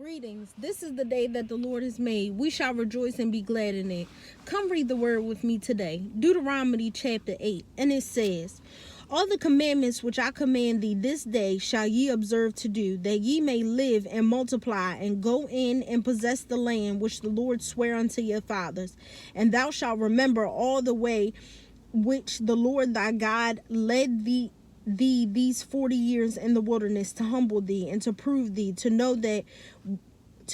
Greetings. This is the day that the Lord has made. We shall rejoice and be glad in it. Come read the word with me today. Deuteronomy Chapter 8. And it says, all the commandments which I command thee this day shall ye observe to do, that ye may live and multiply, and go in and possess the land which the Lord sware unto your fathers. And thou shalt remember all the way which the Lord thy God led thee these 40 years in the wilderness, to humble thee and to prove thee, to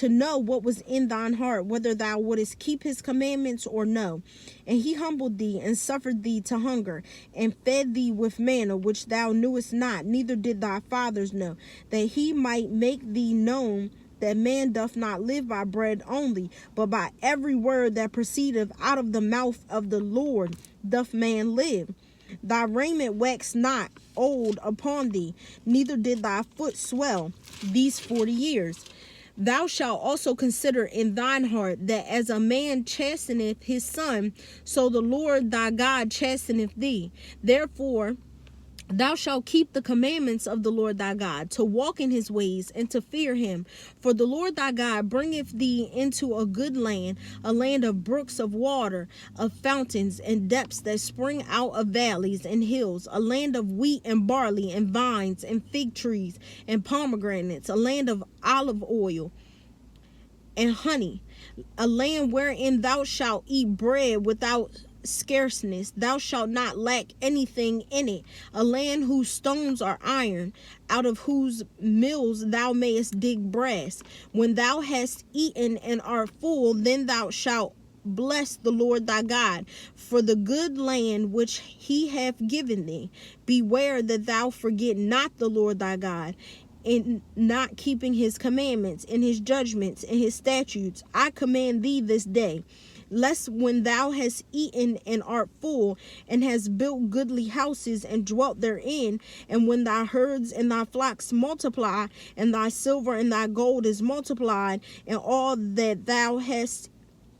know what was in thine heart, whether thou wouldest keep his commandments or no. And he humbled thee and suffered thee to hunger, and fed thee with manna which thou knewest not, neither did thy fathers know, that he might make thee known that man doth not live by bread only, but by every word that proceedeth out of the mouth of the Lord doth man live. Thy raiment waxed not old upon thee, neither did thy foot swell these 40 years. Thou shalt also consider in thine heart that as a man chasteneth his son, so the Lord thy God chasteneth thee. Therefore thou shalt keep the commandments of the Lord thy God, to walk in his ways and to fear him. For the Lord thy God bringeth thee into a good land, a land of brooks of water, of fountains and depths that spring out of valleys and hills, a land of wheat and barley and vines and fig trees and pomegranates, a land of olive oil and honey, a land wherein thou shalt eat bread without scarceness, thou shalt not lack anything in it, a land whose stones are iron, out of whose mills thou mayest dig brass. When thou hast eaten and art full, then thou shalt bless the Lord thy God for the good land which he hath given thee. Beware that thou forget not the Lord thy God, in not keeping his commandments and his judgments and his statutes, I command thee this day. Lest when thou hast eaten and art full, and hast built goodly houses and dwelt therein, and when thy herds and thy flocks multiply, and thy silver and thy gold is multiplied, and all that thou hast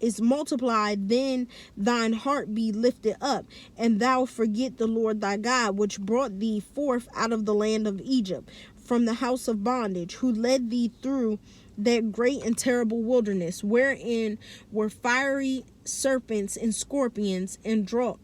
is multiplied, then thine heart be lifted up, and thou forget the Lord thy God, which brought thee forth out of the land of Egypt, from the house of bondage, who led thee through that great and terrible wilderness, wherein were fiery serpents and scorpions and drought,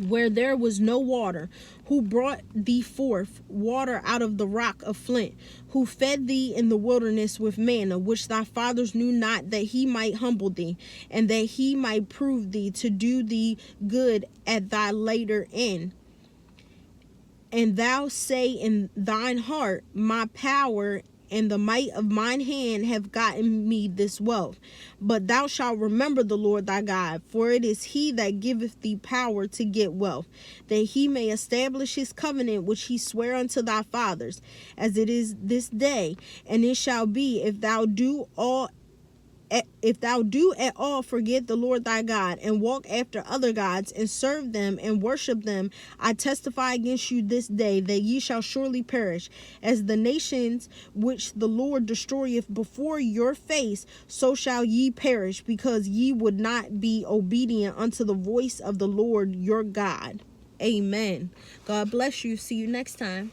where there was no water, who brought thee forth water out of the rock of flint, who fed thee in the wilderness with manna, which thy fathers knew not, that he might humble thee, and that he might prove thee, to do thee good at thy later end. And thou say in thine heart, my power and the might of mine hand have gotten me this wealth. But thou shalt remember the Lord thy God, for it is he that giveth thee power to get wealth, that he may establish his covenant which he sware unto thy fathers, as it is this day. And it shall be, if thou do at all forget the Lord thy God, and walk after other gods, and serve them and worship them, I testify against you this day, that ye shall surely perish. As the nations which the Lord destroyeth before your face, so shall ye perish, because ye would not be obedient unto the voice of the Lord your God. Amen. God bless you. See you next time.